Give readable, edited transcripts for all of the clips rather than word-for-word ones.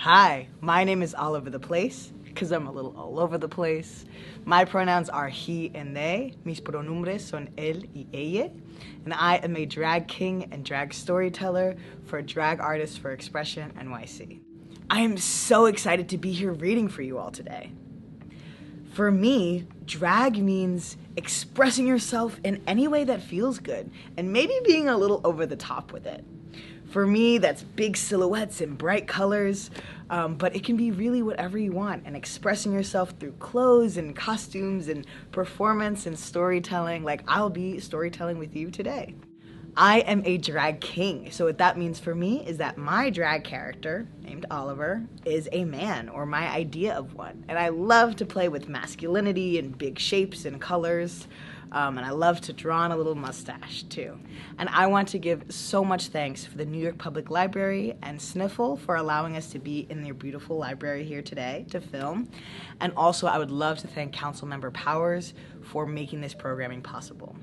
Hi, my name is all over the place, because I'm a little all over the place. My pronouns are he and they. Mis pronombres son él y ella. And I am a drag king and drag storyteller for Drag Artists for Expression NYC. I am so excited to be here reading for you all today. For me, drag means expressing yourself in any way that feels good and maybe being a little over the top with it. For me, that's big silhouettes and bright colors, but it can be really whatever you want, and expressing yourself through clothes and costumes and performance and storytelling, like I'll be storytelling with you today. I am a drag king, so what that means for me is that my drag character, named Oliver, is a man, or my idea of one. And I love to play with masculinity and big shapes and colors, and I love to draw on a little mustache, too. And I want to give so much thanks for the New York Public Library and SNFL for allowing us to be in their beautiful library here today to film. And also, I would love to thank Councilmember Powers for making this programming possible.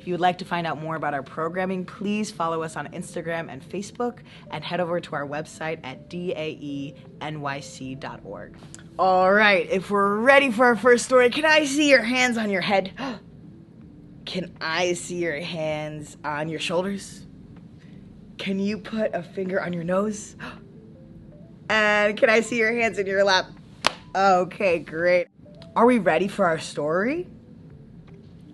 If you would like to find out more about our programming, please follow us on Instagram and Facebook, and head over to our website at daenyc.org. All right, if we're ready for our first story, can I see your hands on your head? Can I see your hands on your shoulders? Can you put a finger on your nose? And can I see your hands in your lap? Okay, great. Are we ready for our story?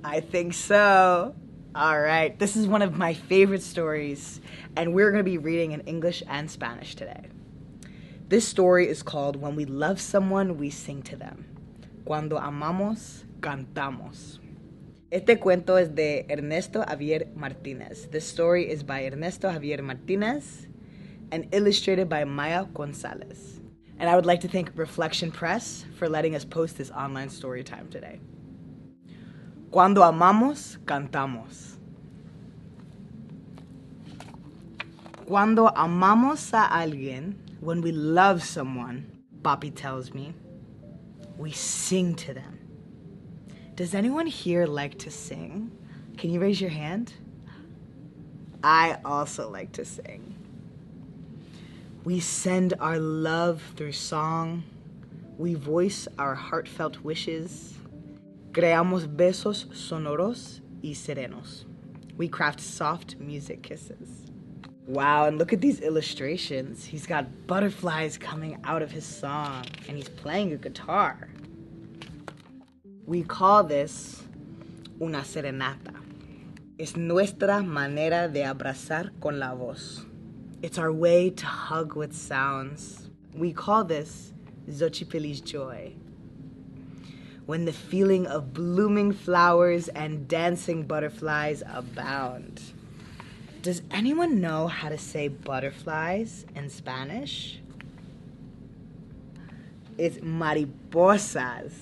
I think so. All right, this is one of my favorite stories, and we're going to be reading in English and Spanish today. This story is called When We Love Someone, We Sing to Them. Cuando Amamos Cantamos. Este cuento es de Ernesto Javier Martínez. This story is by Ernesto Javier Martínez and illustrated by Maya Gonzalez. And I would like to thank Reflection Press for letting us post this online story time today. Cuando amamos, cantamos. Cuando amamos a alguien, when we love someone, Papi tells me, we sing to them. Does anyone here like to sing? Can you raise your hand? I also like to sing. We send our love through song. We voice our heartfelt wishes. Creamos besos sonoros y serenos. We craft soft music kisses. Wow, and look at these illustrations. He's got butterflies coming out of his song, and he's playing a guitar. We call this una serenata. Es nuestra manera de abrazar con la voz. It's our way to hug with sounds. We call this Xochipilli's joy. When the feeling of blooming flowers and dancing butterflies abound. Does anyone know how to say butterflies in Spanish? It's mariposas.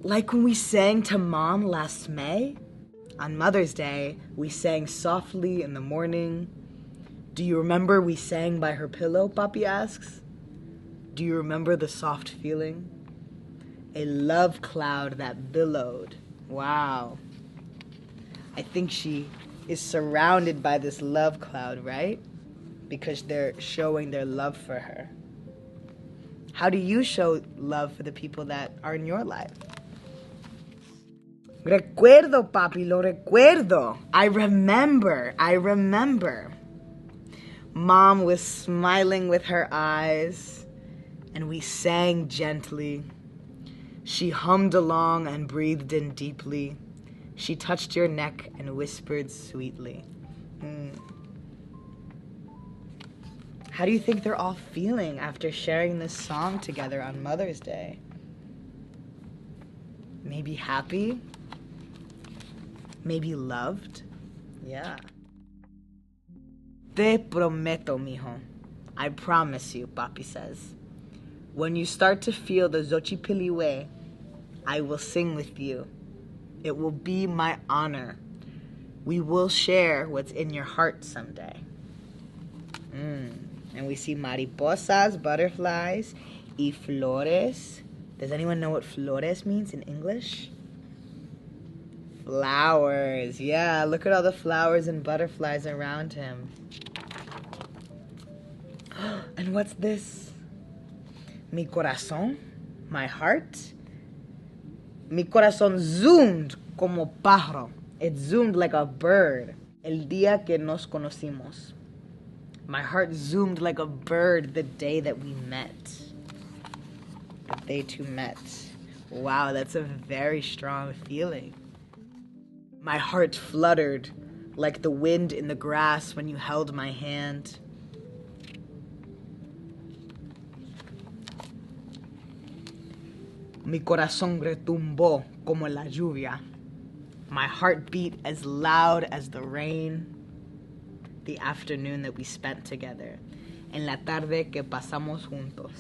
Like when we sang to Mom last May? On Mother's Day, we sang softly in the morning. Do you remember we sang by her pillow, Papi asks? Do you remember the soft feeling? A love cloud that billowed. Wow. I think she is surrounded by this love cloud, right? Because they're showing their love for her. How do you show love for the people that are in your life? Recuerdo, papi, lo recuerdo. I remember. Mom was smiling with her eyes, and we sang gently. She hummed along and breathed in deeply. She touched your neck and whispered sweetly. How do you think they're all feeling after sharing this song together on Mother's Day? Maybe happy? Maybe loved? Yeah. Te prometo, mijo. I promise you, Papi says. When you start to feel the Xochipilli way, I will sing with you. It will be my honor. We will share what's in your heart someday. And we see mariposas, butterflies, y flores. Does anyone know what flores means in English? Flowers. Yeah, look at all the flowers and butterflies around him. And what's this? Mi corazón, my heart. Mi corazón zoomed como pájaro. It zoomed like a bird. El día que nos conocimos. My heart zoomed like a bird the day that we met. That they two met. Wow, that's a very strong feeling. My heart fluttered like the wind in the grass when you held my hand. Mi corazón retumbó como la lluvia. My heart beat as loud as the rain. The afternoon that we spent together. En la tarde que pasamos juntos.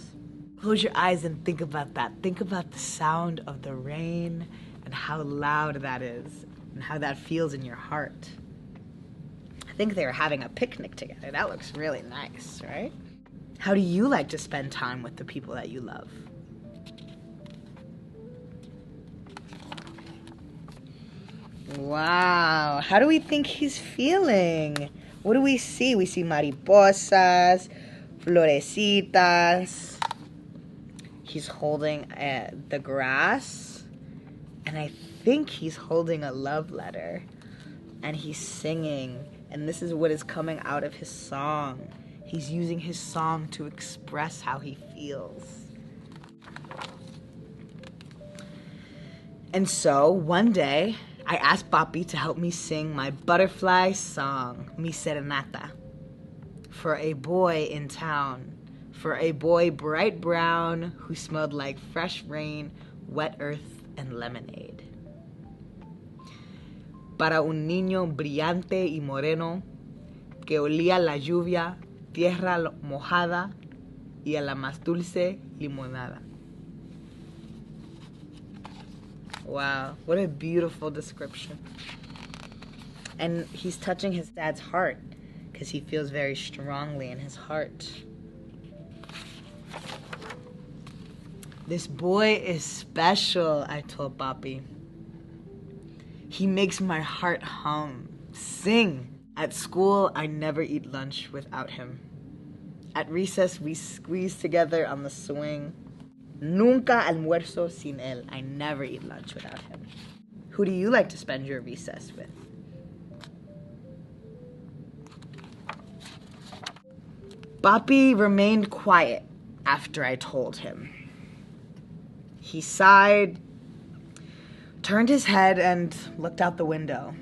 Close your eyes and think about that. Think about the sound of the rain and how loud that is and how that feels in your heart. I think they were having a picnic together. That looks really nice, right? How do you like to spend time with the people that you love? Wow, how do we think he's feeling? What do we see? We see mariposas, florecitas. He's holding the grass, and I think he's holding a love letter, and he's singing, and this is what is coming out of his song. He's using his song to express how he feels. And so, one day, I asked Papi to help me sing my butterfly song, mi serenata, for a boy in town, for a boy bright brown who smelled like fresh rain, wet earth, and lemonade. Para un niño brillante y moreno que olía la lluvia, tierra mojada y a la más dulce limonada. Wow, what a beautiful description. And he's touching his dad's heart because he feels very strongly in his heart. This boy is special, I told Papi. He makes my heart hum, sing. At school, I never eat lunch without him. At recess, we squeeze together on the swing. Nunca almuerzo sin él. I never eat lunch without him. Who do you like to spend your recess with? Papi remained quiet after I told him. He sighed, turned his head, and looked out the window.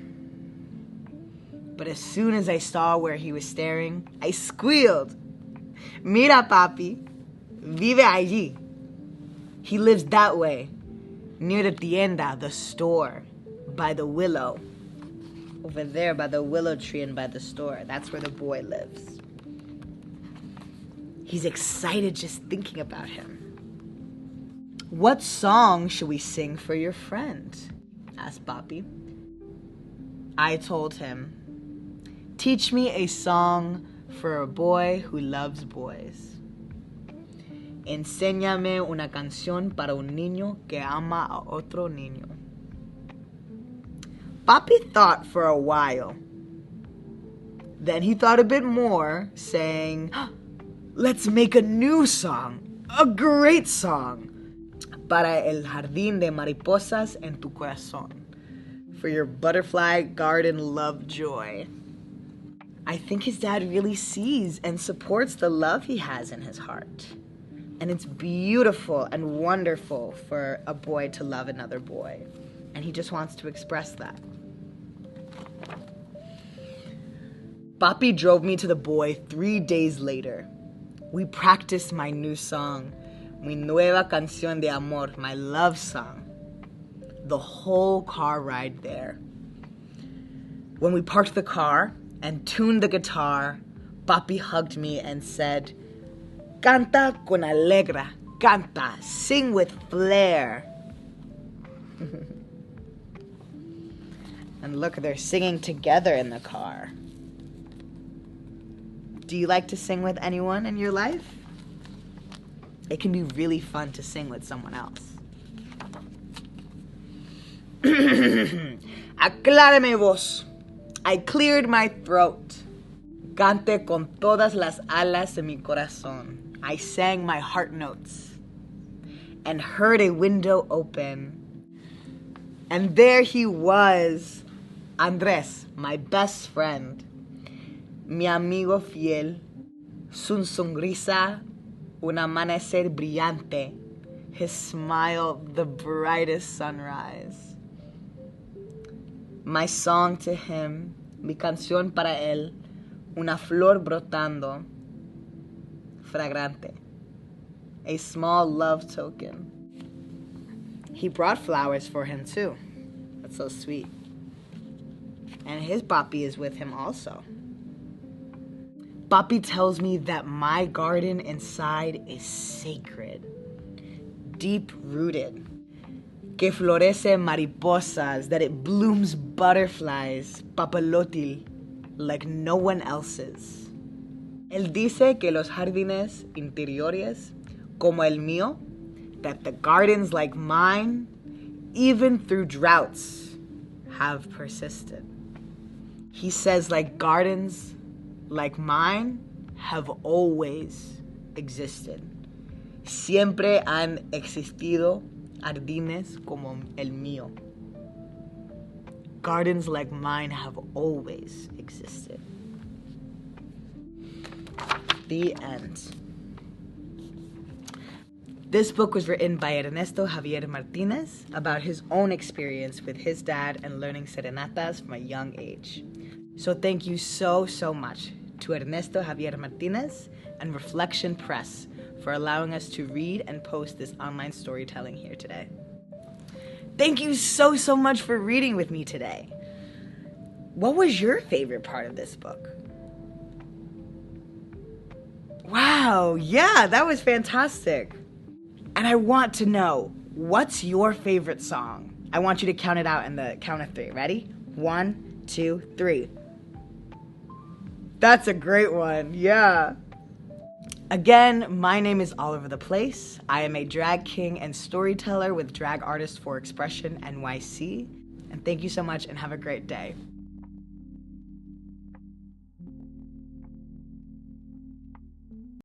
But as soon as I saw where he was staring, I squealed. Mira, Papi, vive allí. He lives that way, near the tienda, the store, by the willow. Over there by the willow tree and by the store. That's where the boy lives. He's excited just thinking about him. What song should we sing for your friend? Asked Papi. I told him, teach me a song for a boy who loves boys. Enséñame una canción para un niño que ama a otro niño. Papi thought for a while. Then he thought a bit more, saying, let's make a new song, a great song. Para el jardín de mariposas en tu corazón. For your butterfly garden love joy. I think his dad really sees and supports the love he has in his heart. And it's beautiful and wonderful for a boy to love another boy. And he just wants to express that. Papi drove me to the boy 3 days later. We practiced my new song, mi nueva canción de amor, my love song. The whole car ride there. When we parked the car and tuned the guitar, Papi hugged me and said, canta con alegra, canta, sing with flair. And look, they're singing together in the car. Do you like to sing with anyone in your life? It can be really fun to sing with someone else. Acláreme voz. I cleared my throat. Cante con todas las alas de mi corazón. I sang my heart notes. and heard a window open. And there he was, Andres, my best friend, mi amigo fiel, su sonrisa, un amanecer brillante, his smile, the brightest sunrise. My song to him, mi canción para él, una flor brotando, fragrante, a small love token. He brought flowers for him too. That's so sweet. And his papi is with him also. Papi tells me that my garden inside is sacred, deep-rooted, que florece mariposas, that it blooms butterflies, papalotil, like no one else's. Él dice que los jardines interiores, como el mío, that the gardens like mine, even through droughts, have persisted. He says like gardens like mine have always existed. Siempre han existido jardines como el mío. Gardens like mine have always existed. The end. This book was written by Ernesto Javier Martínez about his own experience with his dad and learning serenatas from a young age. So thank you so much to Ernesto Javier Martínez and Reflection Press for allowing us to read and post this online storytelling here today. Thank you so much for reading with me today. What was your favorite part of this book? Wow, yeah, that was fantastic. And I want to know, what's your favorite song? I want you to count it out in the count of 3. Ready? 1, 2, 3. That's a great one, yeah. Again, my name is All Over the Place. I am a drag king and storyteller with Drag Artists for Expression NYC. And thank you so much and have a great day.